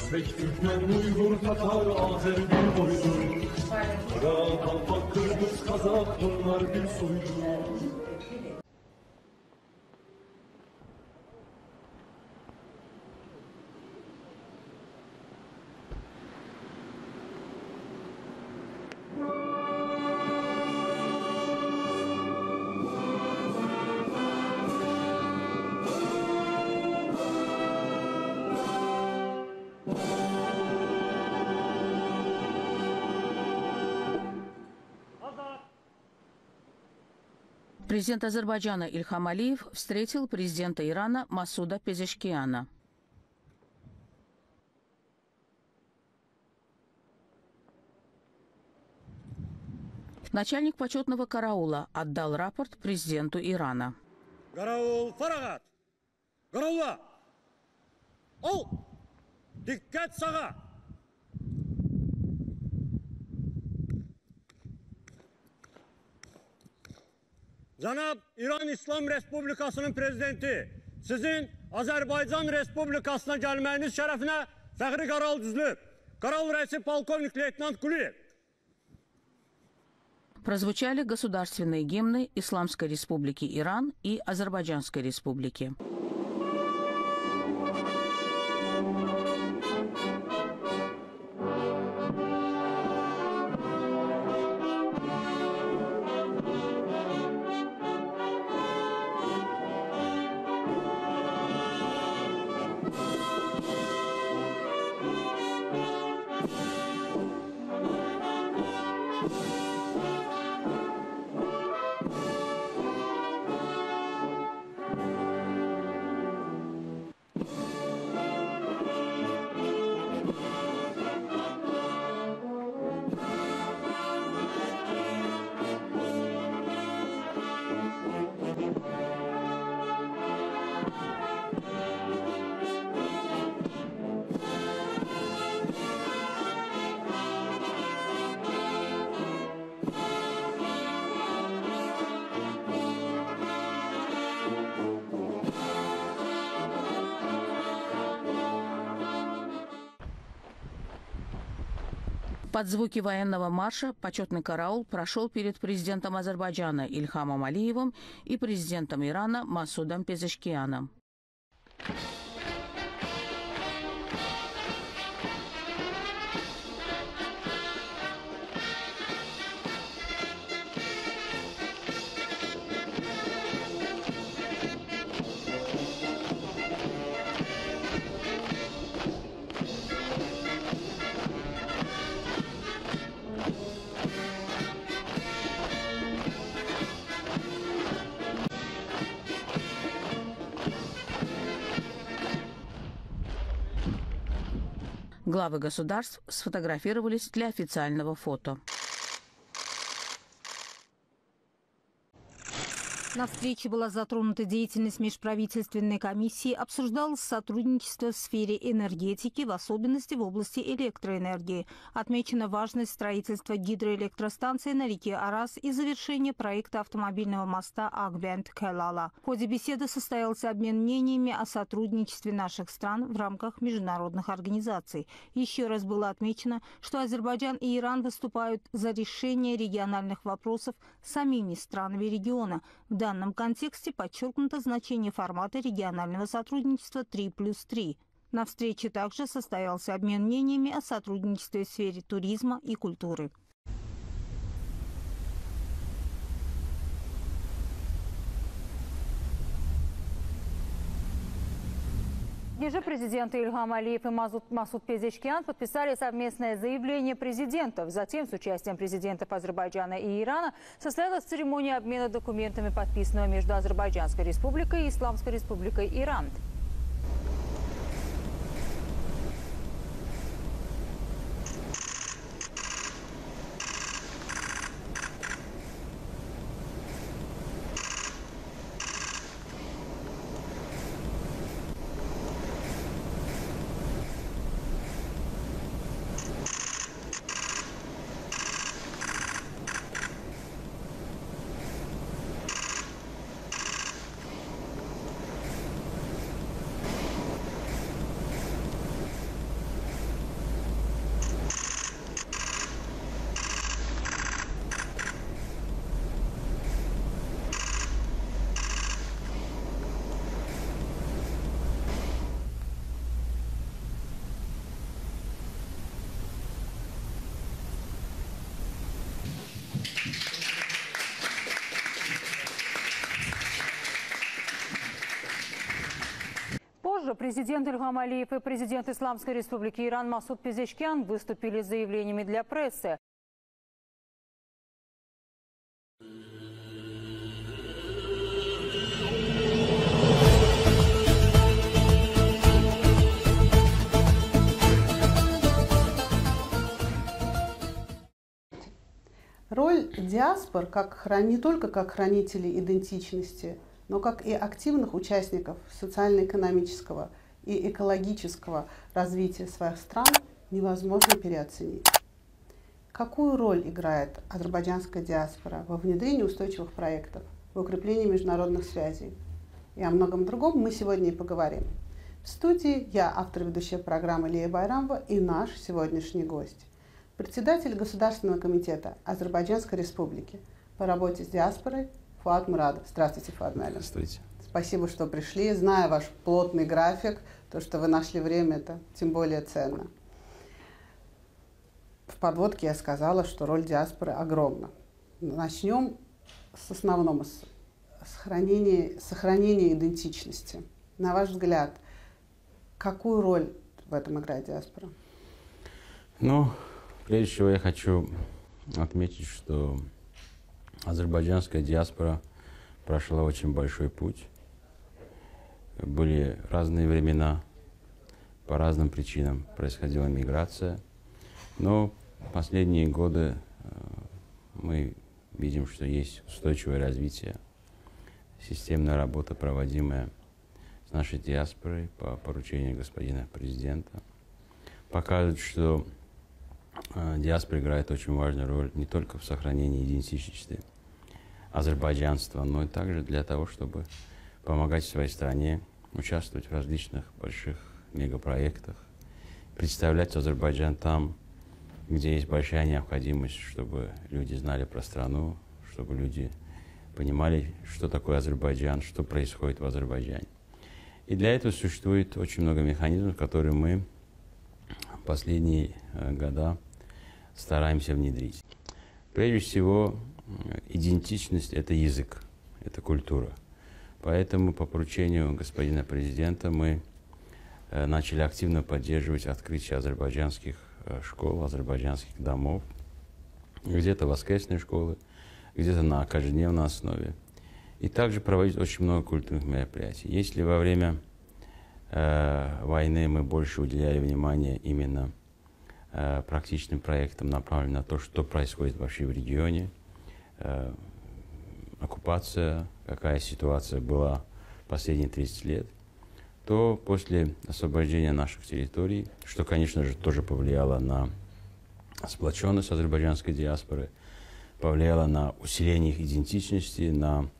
Özbek, Türkmen, Uygur, Tatar, Azer bir boydur. Kara, Kalpak, Kırgız, Kazak bunlar bir soydur. Президент Азербайджана Ильхам Алиев встретил президента Ирана Масуда Пезешкиана. Начальник почетного караула отдал рапорт президенту Ирана. Караул фарагат! Караула! Ол! Диккат сага! Cenab İran İslam Respublikası'nın prezidenti, sizin Azerbaycan Respublikası'na gelmeniz şerefine fəxri qaral düzülüb. Qaral reisi полковник лейтенант Кулиев. Прозвучали государственные гимны Исламской Республики Иран и Азербайджанской Республики. Под звуки военного марша почетный караул прошел перед президентом Азербайджана Ильхамом Алиевым и президентом Ирана Масудом Пезешкианом. Главы государств сфотографировались для официального фото. На встрече была затронута деятельность межправительственной комиссии, обсуждалось сотрудничество в сфере энергетики, в особенности в области электроэнергии. Отмечена важность строительства гидроэлектростанции на реке Арас и завершения проекта автомобильного моста Акбент-Келала. В ходе беседы состоялся обмен мнениями о сотрудничестве наших стран в рамках международных организаций. Еще раз было отмечено, что Азербайджан и Иран выступают за решение региональных вопросов самими странами региона. В данном контексте подчеркнуто значение формата регионального сотрудничества 3+3. На встрече также состоялся обмен мнениями о сотрудничестве в сфере туризма и культуры. Ниже президенты Ильхам Алиев и Масуд Пезешкиан подписали совместное заявление президентов. Затем с участием президентов Азербайджана и Ирана состоялась церемония обмена документами, подписанного между Азербайджанской республикой и Исламской республикой Иран. позже президент Ильхам Алиев и президент Исламской Республики Иран Масуд Пезешкиан выступили с заявлениями для прессы. Роль диаспор не только как хранителей идентичности, но как и активных участников социально-экономического и экологического развития своих стран невозможно переоценить. Какую роль играет азербайджанская диаспора во внедрении устойчивых проектов, в укреплении международных связей? И о многом другом мы сегодня и поговорим. В студии я, автор ведущая программы Лия Байрамова, и наш сегодняшний гость. Председатель Государственного комитета Азербайджанской Республики по работе с диаспорой Фуат Мурадов. Здравствуйте, Фуат Мурадов. Здравствуйте. Спасибо, что пришли. Зная ваш плотный график, то, что вы нашли время, это тем более ценно. В подводке я сказала, что роль диаспоры огромна. Начнем с основного, с сохранения идентичности. На ваш взгляд, какую роль в этом играет диаспора? Прежде всего я хочу отметить, что азербайджанская диаспора прошла очень большой путь. Были разные времена, по разным причинам происходила миграция. Но в последние годы мы видим, что есть устойчивое развитие, системная работа, проводимая с нашей диаспорой по поручению господина президента, показывает, что диаспора играет очень важную роль не только в сохранении идентичности азербайджанства, но и также для того, чтобы помогать своей стране, участвовать в различных больших мегапроектах, представлять Азербайджан там, где есть большая необходимость, чтобы люди знали про страну, чтобы люди понимали, что такое Азербайджан, что происходит в Азербайджане. И для этого существует очень много механизмов, которые мы в последние года стараемся внедрить. Прежде всего, идентичность – это язык, это культура. Поэтому по поручению господина президента мы начали активно поддерживать открытие азербайджанских школ, азербайджанских домов, где-то воскресные школы, где-то на каждодневной основе. И также проводить очень много культурных мероприятий. Если во время войны мы больше уделяли внимание именно практичным проектам, направленным на то, что происходит вообще в регионе, оккупация, какая ситуация была последние 30 лет, то после освобождения наших территорий, что, конечно же, тоже повлияло на сплоченность азербайджанской диаспоры, повлияло на усиление их идентичности, на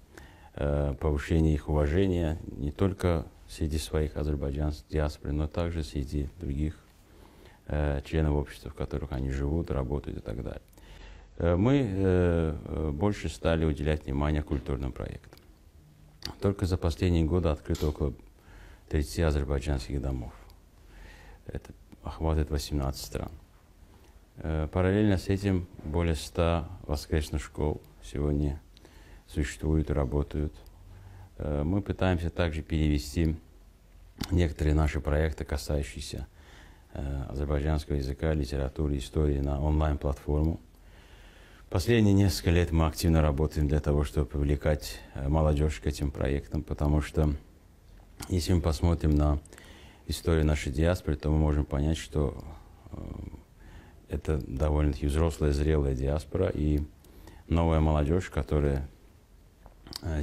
повышение их уважения не только среди своих азербайджанских диаспор, но также среди других членов общества, в которых они живут, работают и так далее. Мы больше стали уделять внимание культурным проектам. Только за последние годы открыто около 30 азербайджанских домов. Это охватывает 18 стран. Параллельно с этим более 100 воскресных школ сегодня существуют и работают. Мы пытаемся также перевести некоторые наши проекты, касающиеся азербайджанского языка, литературы, истории, на онлайн-платформу. Последние несколько лет мы активно работаем для того, чтобы привлекать молодежь к этим проектам, потому что если мы посмотрим на историю нашей диаспоры, то мы можем понять, что это довольно-таки взрослая, зрелая диаспора, и новая молодежь, которая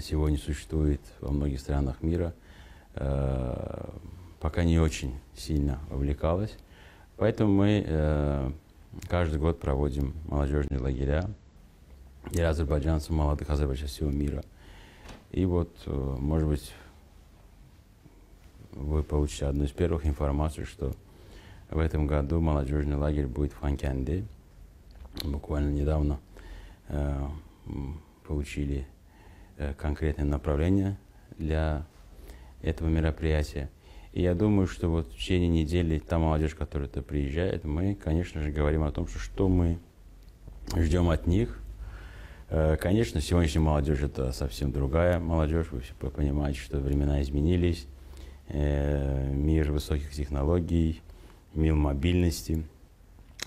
сегодня существует во многих странах мира, пока не очень сильно вовлекалась. Поэтому мы каждый год проводим молодежные лагеря для азербайджанцев, молодых азербайджанцев всего мира. И вот, может быть, вы получите одну из первых информаций, что в этом году молодежный лагерь будет в Ханкенде. Буквально недавно получили конкретное направление для этого мероприятия. И я думаю, что вот в течение недели та молодежь, которая туда приезжает, мы, конечно же, говорим о том, что мы ждем от них. Конечно, сегодняшняя молодежь – это совсем другая молодежь. Вы понимаете, что времена изменились. мир высоких технологий, мир мобильности.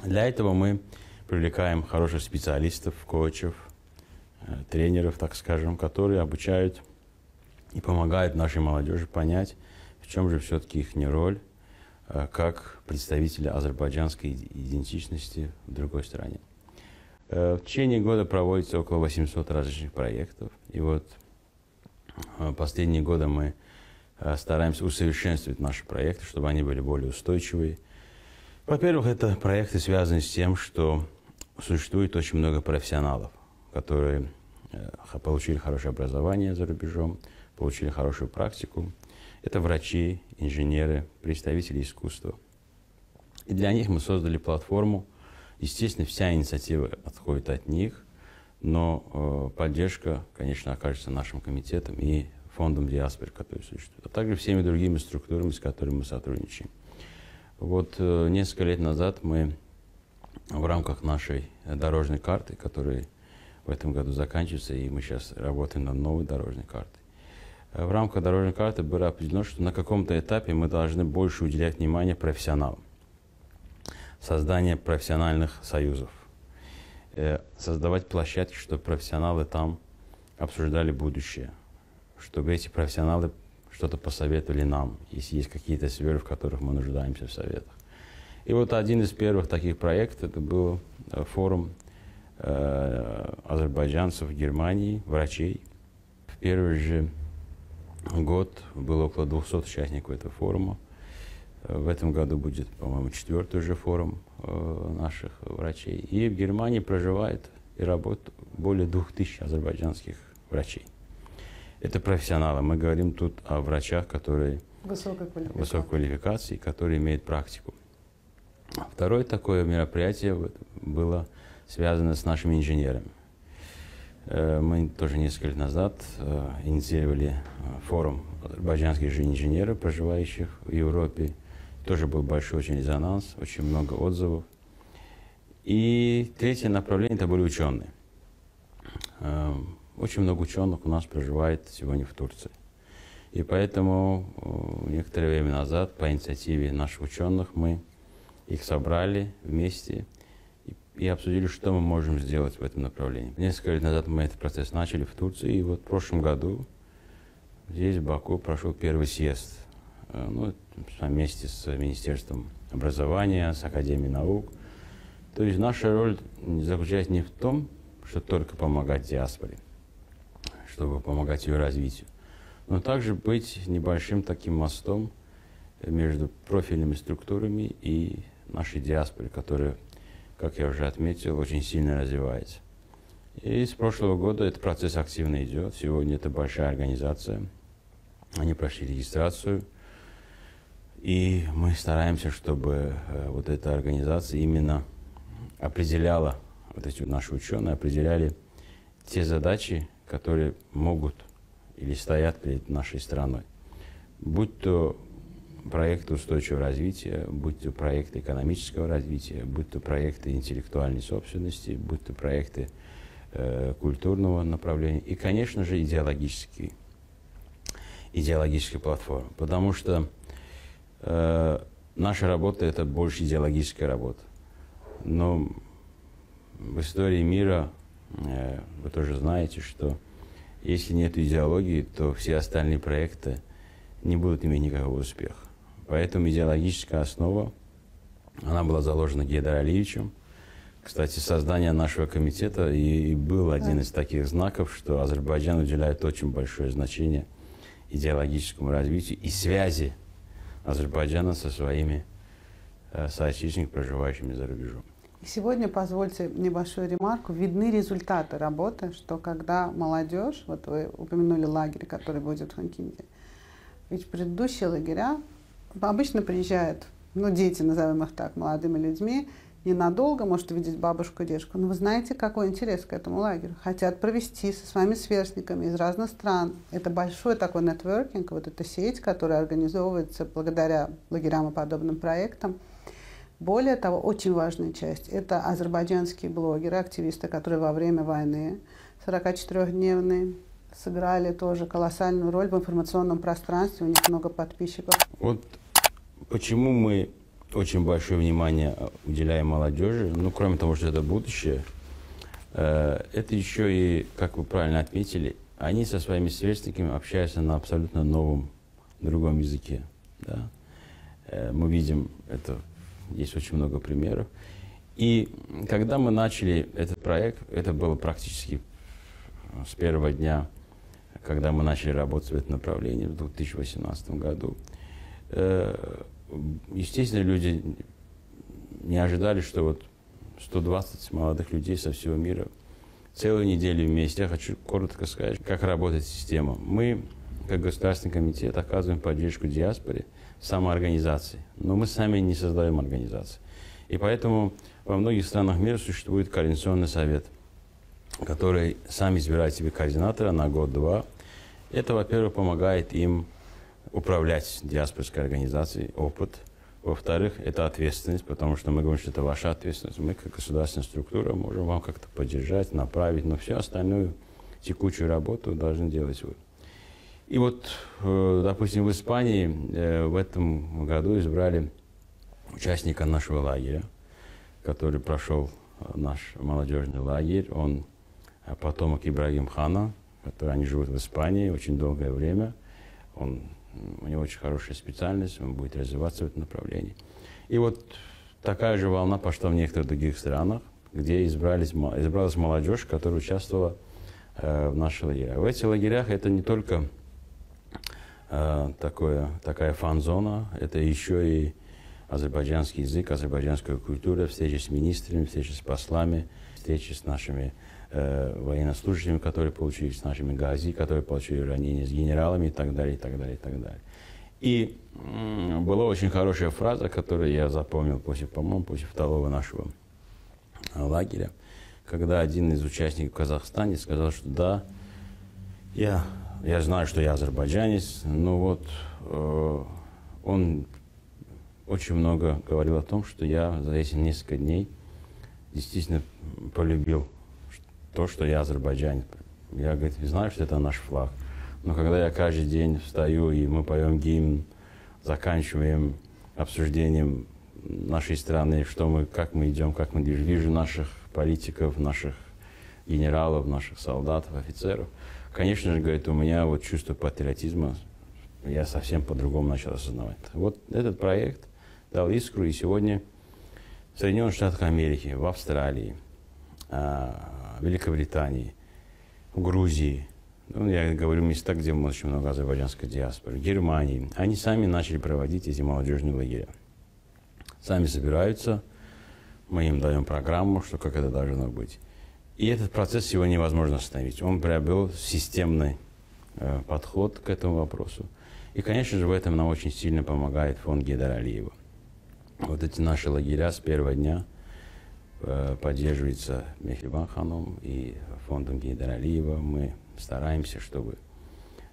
Для этого мы привлекаем хороших специалистов, коучев, тренеров, так скажем, которые обучают и помогают нашей молодежи понять, в чем же все-таки их роль как представителя азербайджанской идентичности в другой стране. В течение года проводится около 800 различных проектов. И вот последние годы мы стараемся усовершенствовать наши проекты, чтобы они были более устойчивые. Во-первых, это проекты связаны с тем, что существует очень много профессионалов, которые получили хорошее образование за рубежом, получили хорошую практику. Это врачи, инженеры, представители искусства. И для них мы создали платформу. Естественно, вся инициатива отходит от них, но поддержка, конечно, окажется нашим комитетом и фондом диаспоры, который существует, а также всеми другими структурами, с которыми мы сотрудничаем. Вот несколько лет назад мы в рамках нашей дорожной карты, которая в этом году заканчивается, и мы сейчас работаем над новой дорожной картой, в рамках дорожной карты было определено, что на каком-то этапе мы должны больше уделять внимание профессионалам. Создание профессиональных союзов. Создавать площадки, чтобы профессионалы там обсуждали будущее. Чтобы эти профессионалы что-то посоветовали нам, если есть какие-то сферы, в которых мы нуждаемся в советах. И вот один из первых таких проектов, это был форум азербайджанцев в Германии, врачей. В первый же год было около 200 участников этого форума. В этом году будет, по-моему, 4-й уже форум наших врачей. И в Германии проживает и работает более 2000 азербайджанских врачей. Это профессионалы. Мы говорим тут о врачах, которые высокой квалификации, которые имеют практику. Второе такое мероприятие было связано с нашими инженерами. Мы тоже несколько лет назад инициировали форум азербайджанских же инженеров, проживающих в Европе. Тоже был большой очень резонанс, очень много отзывов. И третье направление – это были ученые. Очень много ученых у нас проживает сегодня в Турции. И поэтому некоторое время назад по инициативе наших ученых мы их собрали вместе и обсудили, что мы можем сделать в этом направлении. Несколько лет назад мы этот процесс начали в Турции, и вот в прошлом году здесь, в Баку, прошел первый съезд. Вместе с Министерством образования, с Академией наук. То есть наша роль заключается не в том, что только помогать диаспоре, чтобы помогать ее развитию, но также быть небольшим таким мостом между профильными структурами и нашей диаспорой, которая, как я уже отметил, очень сильно развивается. И с прошлого года этот процесс активно идет. Сегодня это большая организация. Они прошли регистрацию. И мы стараемся, чтобы вот эта организация именно определяла, вот эти наши ученые определяли те задачи, которые могут или стоят перед нашей страной. Будь то проекты устойчивого развития, будь то проекты экономического развития, будь то проекты интеллектуальной собственности, будь то проекты культурного направления и, конечно же, идеологические платформы. Потому что наша работа – это больше идеологическая работа. Но в истории мира вы тоже знаете, что если нет идеологии, то все остальные проекты не будут иметь никакого успеха. Поэтому идеологическая основа, она была заложена Гейдаром Алиевичем. Кстати, создание нашего комитета и был один из таких знаков, что Азербайджан уделяет очень большое значение идеологическому развитию и связи Азербайджана со своими соотечественниками, проживающими за рубежом. Сегодня, позвольте небольшую ремарку, видны результаты работы, что когда молодежь, вот вы упомянули лагерь, который будет в Ханкинде, ведь предыдущие лагеря обычно приезжают, дети, назовем их так, молодыми людьми, ненадолго, может увидеть бабушку и дедушку. Но вы знаете, какой интерес к этому лагерю? Хотят провести со своими сверстниками из разных стран. Это большой такой нетворкинг, вот эта сеть, которая организовывается благодаря лагерям и подобным проектам. Более того, очень важная часть – это азербайджанские блогеры, активисты, которые во время войны 44-дневной сыграли тоже колоссальную роль в информационном пространстве, у них много подписчиков. Вот почему мы очень большое внимание уделяем молодежи, ну, кроме того, что это будущее, это еще и, как вы правильно отметили, они со своими сверстниками общаются на абсолютно новом, другом языке. Да? Мы видим, это есть очень много примеров. И когда мы начали этот проект, это было практически с первого дня, когда мы начали работать в этом направлении в 2018 году. Естественно, люди не ожидали, что вот 120 молодых людей со всего мира целую неделю вместе. Я хочу коротко сказать, как работает система. Мы, как Государственный комитет, оказываем поддержку диаспоре, самоорганизации. Но мы сами не создаем организации. И поэтому во многих странах мира существует координационный совет, который сам избирает себе координатора на год-два. Это, во-первых, помогает им управлять диаспорской организацией, опыт. Во-вторых, это ответственность, потому что мы говорим, что это ваша ответственность. Мы, как государственная структура, можем вам как-то поддержать, направить, но всю остальную текучую работу должны делать вы. И вот, допустим, в Испании в этом году избрали участника нашего лагеря, который прошел наш молодежный лагерь. Он потомок Ибрагим Хана, они живут в Испании очень долгое время. У него очень хорошая специальность, он будет развиваться в этом направлении. И вот такая же волна пошла в некоторых других странах, где избралась молодежь, которая участвовала в наших лагерях. В этих лагерях это не только такая фан-зона, это еще и азербайджанский язык, азербайджанская культура, встречи с министрами, встречи с послами, встречи с нашими военнослужащими, которые получили, с нашими гази, которые получили ранения, с генералами и так далее, и так далее, и так далее. И была очень хорошая фраза, которую я запомнил по-моему, после второго нашего лагеря, когда один из участников в Казахстане сказал, что да, я знаю, что я азербайджанец, но вот он очень много говорил о том, что я за эти несколько дней действительно полюбил то, что я азербайджанец. Я, говорит, знаю, что это наш флаг. Но когда я каждый день встаю, и мы поем гимн, заканчиваем обсуждением нашей страны, как мы идем, как мы движем, вижу наших политиков, наших генералов, наших солдат, офицеров. Конечно же, говорит, у меня вот чувство патриотизма, я совсем по-другому начал осознавать. Вот этот проект дал искру, и сегодня в Соединенных Штатах Америки, в Австралии, в Великобритании, в Грузии, я говорю места, где очень много азербайджанской диаспоры, в Германии, они сами начали проводить эти молодежные лагеря. Сами собираются, мы им даем программу, что как это должно быть. И этот процесс сегодня невозможно остановить. Он приобрел системный подход к этому вопросу. И, конечно же, в этом нам очень сильно помогает фонд Гейдара Алиева. Вот эти наши лагеря с первого дня поддерживаются Мехрибан Ханом и фондом Гейдара Алиева. Мы стараемся, чтобы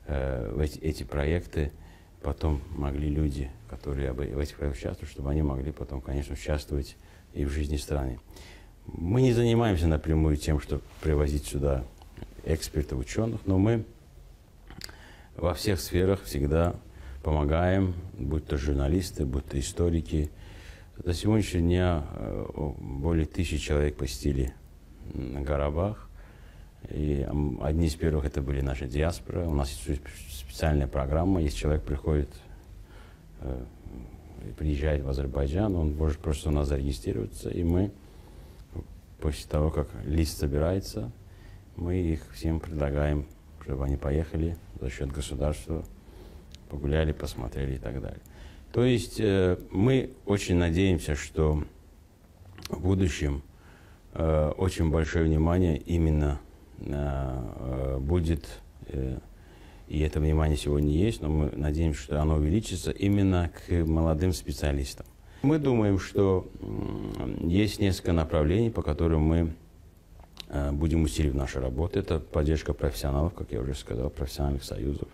эти проекты потом могли люди, которые в этих проектах участвуют, чтобы они могли потом, конечно, участвовать и в жизни страны. Мы не занимаемся напрямую тем, чтобы привозить сюда экспертов, ученых, но мы во всех сферах всегда помогаем, будь то журналисты, будь то историки. До сегодняшнего дня более 1000 человек посетили Карабах. И одни из первых это были наши диаспоры. У нас есть специальная программа. Если человек приезжает в Азербайджан, он может просто у нас зарегистрироваться. И мы, после того, как лист собирается, мы их всем предлагаем, чтобы они поехали за счет государства, погуляли, посмотрели и так далее. То есть мы очень надеемся, что в будущем очень большое внимание именно будет, и это внимание сегодня есть, но мы надеемся, что оно увеличится именно к молодым специалистам. Мы думаем, что есть несколько направлений, по которым мы будем усиливать нашу работу. Это поддержка профессионалов, как я уже сказал, профессиональных союзов.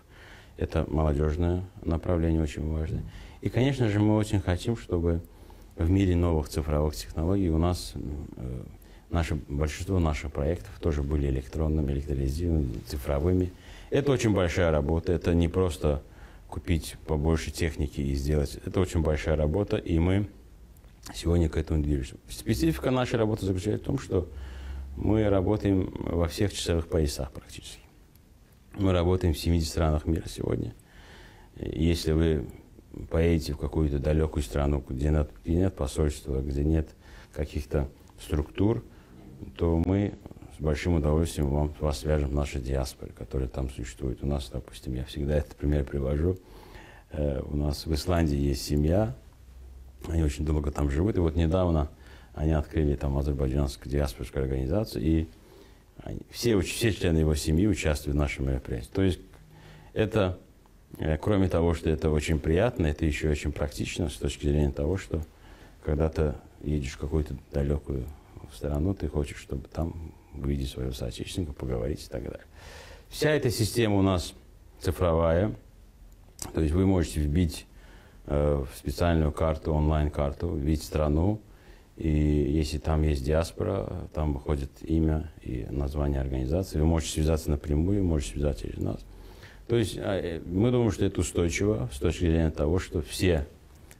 Это молодежное направление очень важное. И, конечно же, мы очень хотим, чтобы в мире новых цифровых технологий у нас большинство наших проектов тоже были электронными, электролизированными, цифровыми. Это очень большая работа, это не просто купить побольше техники и сделать. Это очень большая работа, и мы сегодня к этому движемся. Специфика нашей работы заключается в том, что мы работаем во всех часовых поясах практически. Мы работаем в 70 странах мира сегодня. Если вы поедете в какую-то далекую страну, где нет посольства, где нет каких-то структур, то мы с большим удовольствием вас свяжем в нашей диаспоре, которая там существует. У нас, допустим, я всегда этот пример привожу. У нас в Исландии есть семья, они очень долго там живут, и вот недавно они открыли там азербайджанскую диаспорскую организацию, и все члены его семьи участвуют в нашем мероприятии. То есть это, кроме того, что это очень приятно, это еще очень практично с точки зрения того, что когда ты едешь в какую-то далекую страну, ты хочешь, чтобы там увидеть своего соотечественника, поговорить и так далее. Вся эта система у нас цифровая, то есть вы можете вбить в специальную карту, онлайн-карту, вбить страну, и если там есть диаспора, там выходит имя и название организации, вы можете связаться напрямую, можете связаться через нас. То есть мы думаем, что это устойчиво с точки зрения того, что все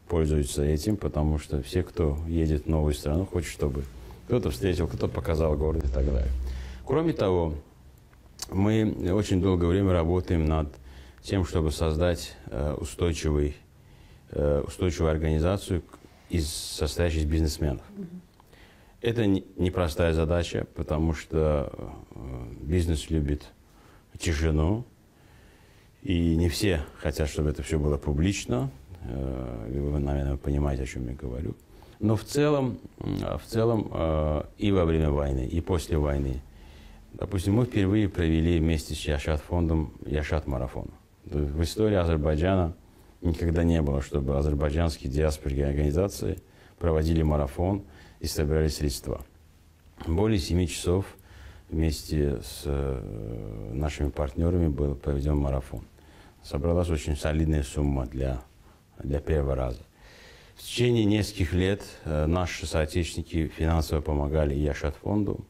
пользуются этим, потому что все, кто едет в новую страну, хочет, чтобы кто-то встретил, кто-то показал город и так далее. Кроме того, мы очень долгое время работаем над тем, чтобы создать устойчивую организацию, состоящую из бизнесменов. Это непростая задача, потому что бизнес любит тишину, и не все хотят, чтобы это все было публично. Вы, наверное, понимаете, о чем я говорю. Но в целом и во время войны, и после войны, допустим, мы впервые провели вместе с Яшат-фондом Яшат-марафон. В истории Азербайджана никогда не было, чтобы азербайджанские диаспорские организации проводили марафон и собирали средства. Более 7 часов вместе с нашими партнерами был проведен марафон. Собралась очень солидная сумма для первого раза. В течение нескольких лет наши соотечественники финансово помогали и Яшат-фонду,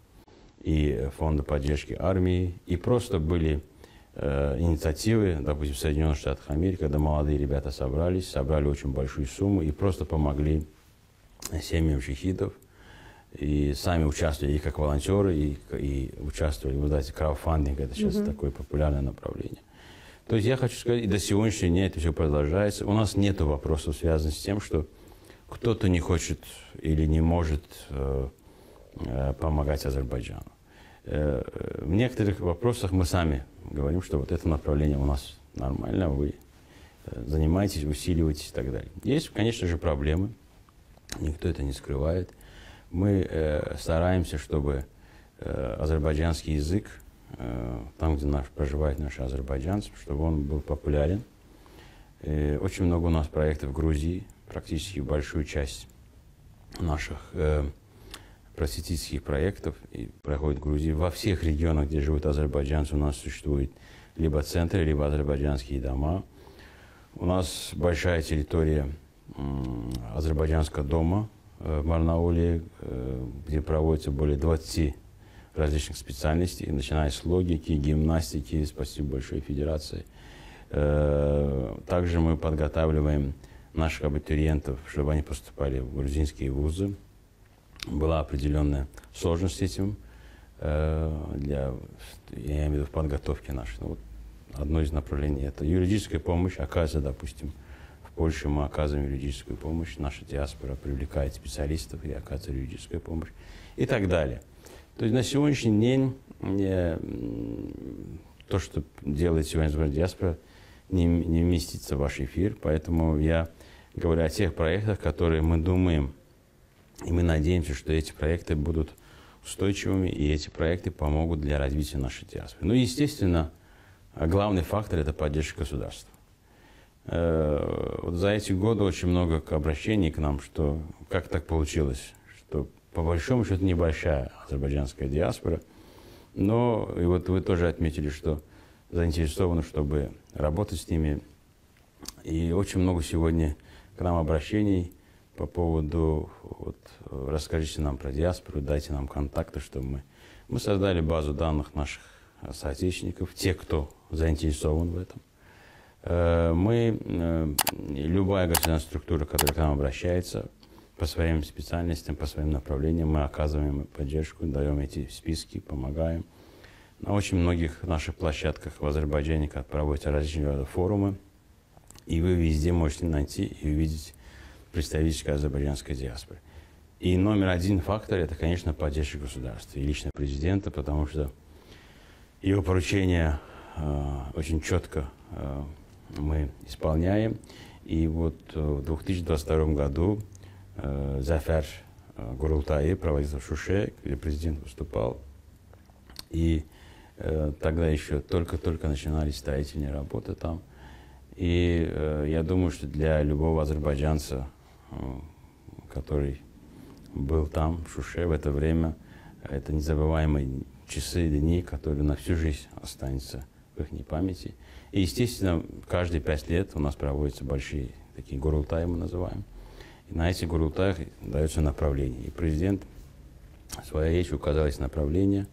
и Фонду поддержки армии, и просто были инициативы, допустим, в Соединенных Штатах Америки, когда молодые ребята собрали очень большую сумму и просто помогли семьям шахидов, и сами участвовали и как волонтеры, и участвовали в краудфандинге, это сейчас такое популярное направление. То есть я хочу сказать, и до сегодняшнего дня это все продолжается. У нас нет вопросов, связанных с тем, что кто-то не хочет или не может помогать Азербайджану. В некоторых вопросах мы сами говорим, что вот это направление у нас нормально, вы занимаетесь, усиливаетесь и так далее. Есть, конечно же, проблемы, никто это не скрывает. Мы стараемся, чтобы азербайджанский язык, там, где проживают наши азербайджанцы, чтобы он был популярен. Очень много у нас проектов в Грузии, практически большую часть наших просветительских проектов проходит в Грузии. Во всех регионах, где живут азербайджанцы, у нас существуют либо центры, либо азербайджанские дома. У нас большая территория азербайджанского дома в Барнауле, где проводится более 20 различных специальностей, начиная с логики, гимнастики, спасибо большой федерации. Также мы подготавливаем наших абитуриентов, чтобы они поступали в грузинские вузы. Была определенная сложность с этим, я имею в виду в подготовке нашей. Ну, вот одно из направлений – это юридическая помощь. Оказывается, допустим, в Польше мы оказываем юридическую помощь, наша диаспора привлекает специалистов и оказывает юридическую помощь и так далее. То есть на сегодняшний день то, что делает сегодня диаспора, не вместится в ваш эфир, поэтому я говорю о тех проектах, которые мы думаем, и мы надеемся, что эти проекты будут устойчивыми, и эти проекты помогут для развития нашей диаспоры. Ну, естественно, главный фактор – это поддержка государства. Вот за эти годы очень много обращений к нам, что как так получилось, что по большому счету небольшая азербайджанская диаспора, но и вот вы тоже отметили, что заинтересованы, чтобы работать с ними. И очень много сегодня к нам обращений по поводу, вот, расскажите нам про диаспору, дайте нам контакты, чтобы мы создали базу данных наших соотечественников, те, кто заинтересован в этом. Любая государственная структура, которая к нам обращается по своим специальностям, по своим направлениям, мы оказываем поддержку, даем эти списки, помогаем. На очень многих наших площадках в Азербайджане, как проводятся различные форумы, и вы везде можете найти и увидеть представительской азербайджанской диаспоры. И номер один фактор – это, конечно, поддержка государства и лично президента, потому что его поручения очень четко мы исполняем. И вот в 2022 году Зафар Гурултай проводился в Шуше, где президент выступал. И тогда еще только-только начинались строительные работы там. И я думаю, что для любого азербайджанца, который был там, в Шуше, в это время, это незабываемые часы и дни, которые на всю жизнь останутся в их памяти. И, естественно, каждые 5 лет у нас проводятся большие такие гурултаи, мы называем. И на этих гурултаях дается направление. И президент в своей речи указал эти направления,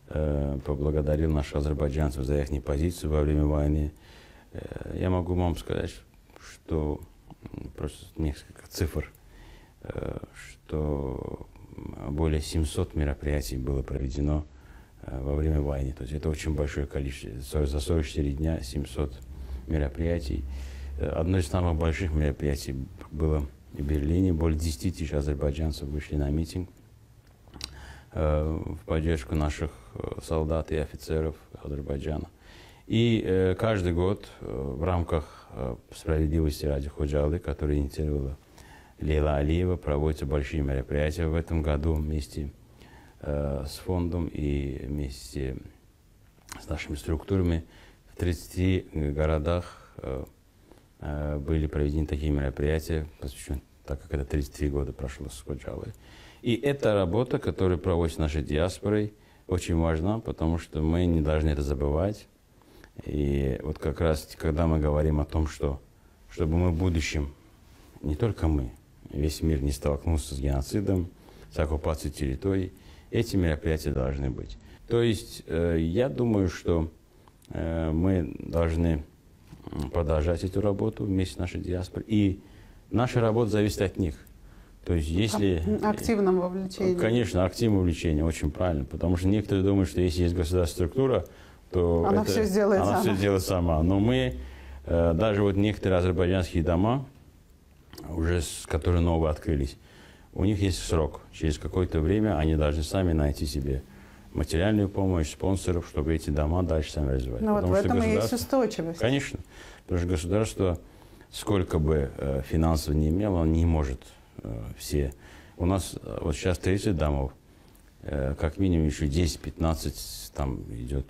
поблагодарил наших азербайджанцев за их позицию во время войны. Я могу вам сказать, что просто несколько цифр, что более 700 мероприятий было проведено во время войны. То есть это очень большое количество. За 44 дня 700 мероприятий. Одно из самых больших мероприятий было в Берлине. Более 10 тысяч азербайджанцев вышли на митинг в поддержку наших солдат и офицеров Азербайджана. И каждый год в рамках «Справедливости ради Ходжалы», который инициировала Лейла Алиева, проводятся большие мероприятия в этом году вместе с фондом и вместе с нашими структурами. В 30 городах были проведены такие мероприятия, так как это 33 года прошло с Ходжалой. И эта работа, которую проводит нашей диаспорой, очень важна, потому что мы не должны это забывать. И вот как раз, когда мы говорим о том, что чтобы мы в будущем, не только мы, весь мир не столкнулся с геноцидом, с оккупацией территорий, эти мероприятия должны быть. То есть я думаю, что мы должны продолжать эту работу вместе с нашей диаспорой. И наша работа зависит от них. То есть если... Активном вовлечении. Конечно, активное вовлечение, очень правильно. Потому что некоторые думают, что если есть государственная структура, то она все сделает сама. Но мы, даже вот некоторые азербайджанские дома, уже которые новые открылись, у них есть срок. Через какое-то время они должны сами найти себе материальную помощь, спонсоров, чтобы эти дома дальше сами развивать. Но вот в этом и есть устойчивость. Конечно. Потому что государство, сколько бы финансов не имело, он не может все. У нас вот сейчас 30 домов, как минимум еще 10-15 там идет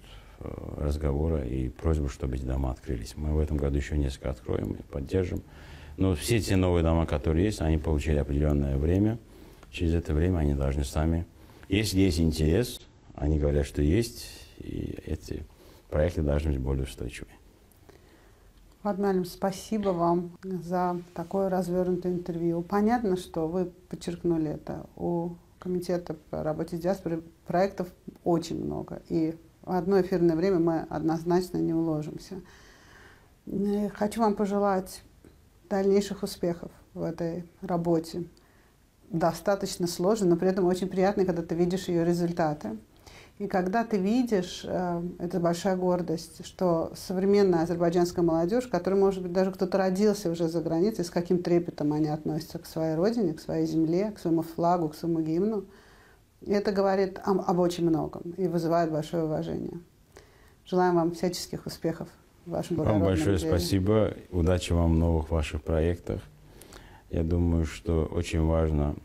разговора и просьба, чтобы эти дома открылись. Мы в этом году еще несколько откроем и поддержим. Но все те новые дома, которые есть, они получили определенное время. Через это время они должны сами... Если есть интерес, они говорят, что есть, и эти проекты должны быть более устойчивыми. Вадмалим, спасибо вам за такое развернутое интервью. Понятно, что вы подчеркнули это. У Комитета по работе с диаспорой проектов очень много. И в одно эфирное время мы однозначно не уложимся. Хочу вам пожелать дальнейших успехов в этой работе. Достаточно сложно, но при этом очень приятно, когда ты видишь ее результаты. И когда ты видишь, это большая гордость, что современная азербайджанская молодежь, которая, может быть, даже кто-то родился уже за границей, с каким трепетом они относятся к своей родине, к своей земле, к своему флагу, к своему гимну, и это говорит об очень многом и вызывает большое уважение. Желаем вам всяческих успехов в вашем благородном деле. Вам большое деле. Спасибо. Удачи вам в новых ваших проектах. Я думаю, что очень важно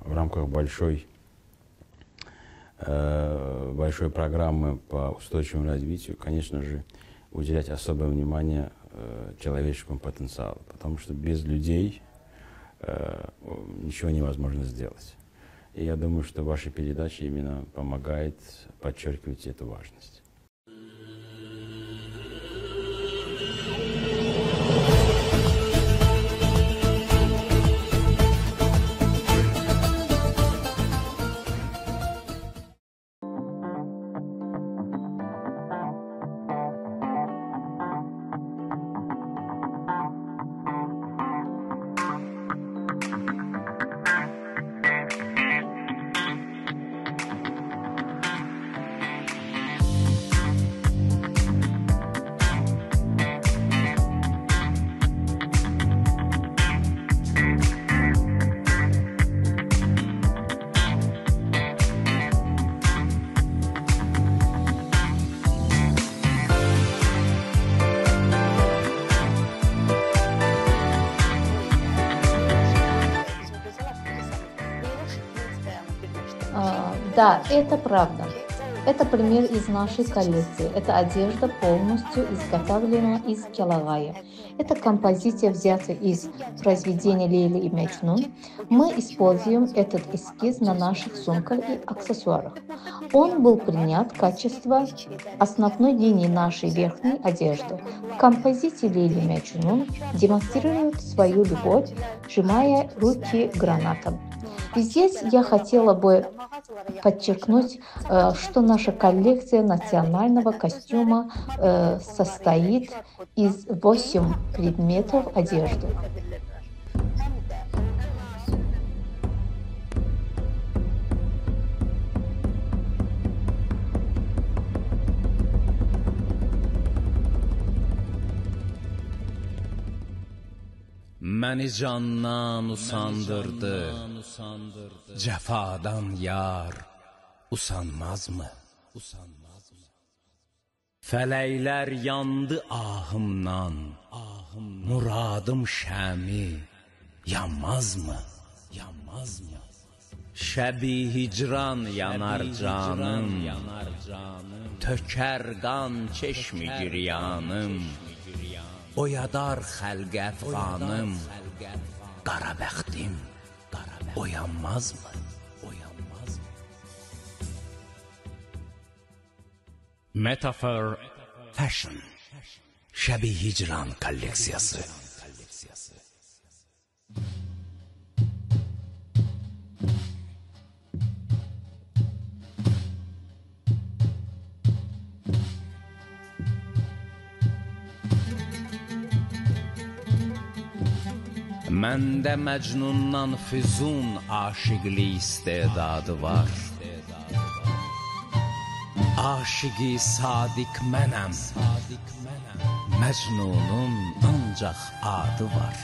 в рамках большой программы по устойчивому развитию, конечно же, уделять особое внимание человеческому потенциалу, потому что без людей ничего невозможно сделать. И я думаю, что ваша передача именно помогает подчеркивать эту важность. Да, это правда. Это пример из нашей коллекции. Это одежда полностью изготовлена из келагая. Эта композиция взята из произведения Лейли и Меджнун. Мы используем этот эскиз на наших сумках и аксессуарах. Он был принят в качестве основной линии нашей верхней одежды. В композиции Лейли и Меджнун демонстрирует свою любовь, сжимая руки гранатом. И здесь я хотела бы подчеркнуть, что наша коллекция национального костюма состоит из 8 предметов одежды. Məni candan usandırdı, cəfadan yar usanmazmı? Fələklər yandı ahımdan, muradım şəmi yanmazmı? Şəbi hicran yanar canım, tökər qan çeşmi giryanım. Oyadar xəlqə əfqanım, qara bəxtim oyanmazmı? Metaphor Fashion Şəbi Hicran kolleksiyası. Məndə Məcnundan Füzun aşiqli istedadı var. Aşiqi sadiq mənəm, Məcnunun ancaq adı var.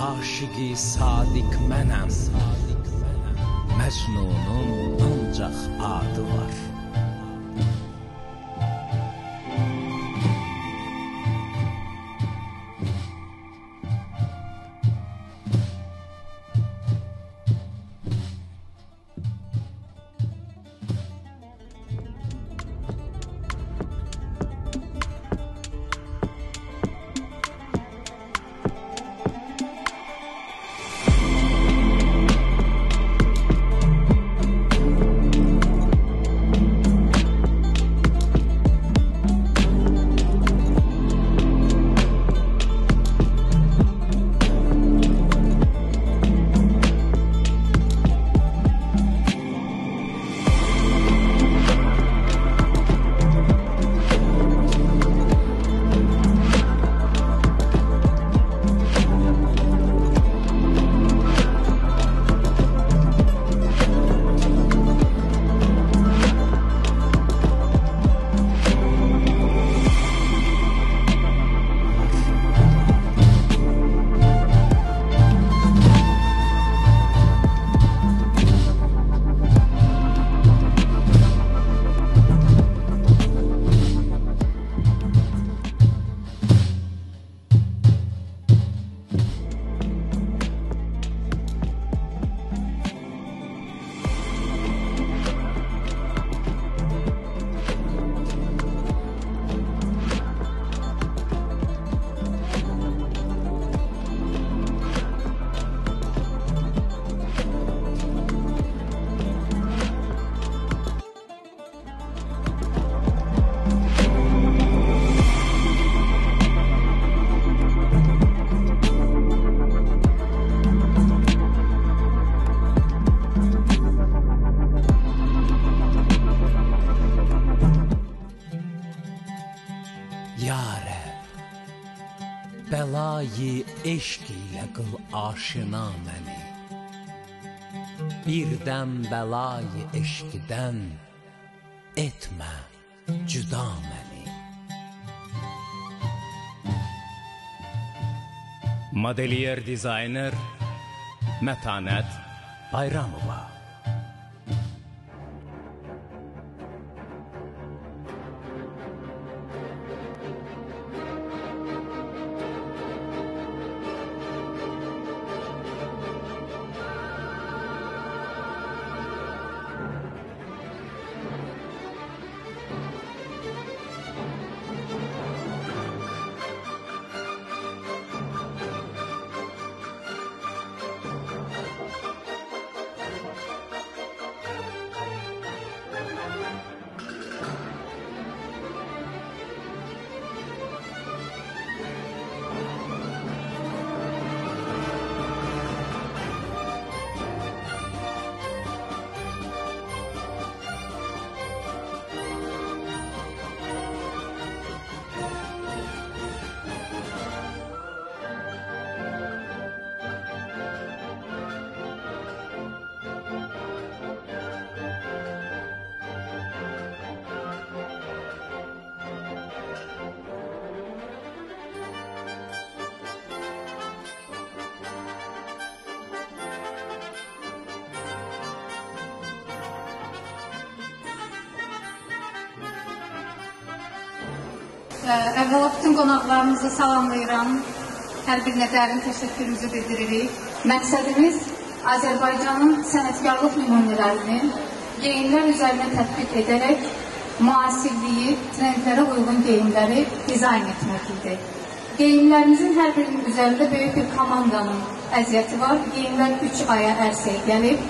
Aşiqi sadiq mənəm, Məcnunun ancaq adı var. Yarə, bəlayı eşq ilə qıl aşina məni. Birdən bəlayı eşqdən etmə cüda məni. Modeliyer dizayner Mətanət Bayramova. Əvvəla bütün qonaqlarımızı salamlayıram. Hər birinə dərin təşəkkürümüzü bildiririk. Məqsədimiz Azərbaycanın sənətkarlıq nümunələrini geyimlər üzərinə tətbiq edərək müasirliyi, trendlərə uyğun geyimləri dizayn etmək idi. Geyimlərimizin hər birinin üzərində böyük bir komandanın əziyyəti var. Geyimlər 3 aya ərsəyə gəlib.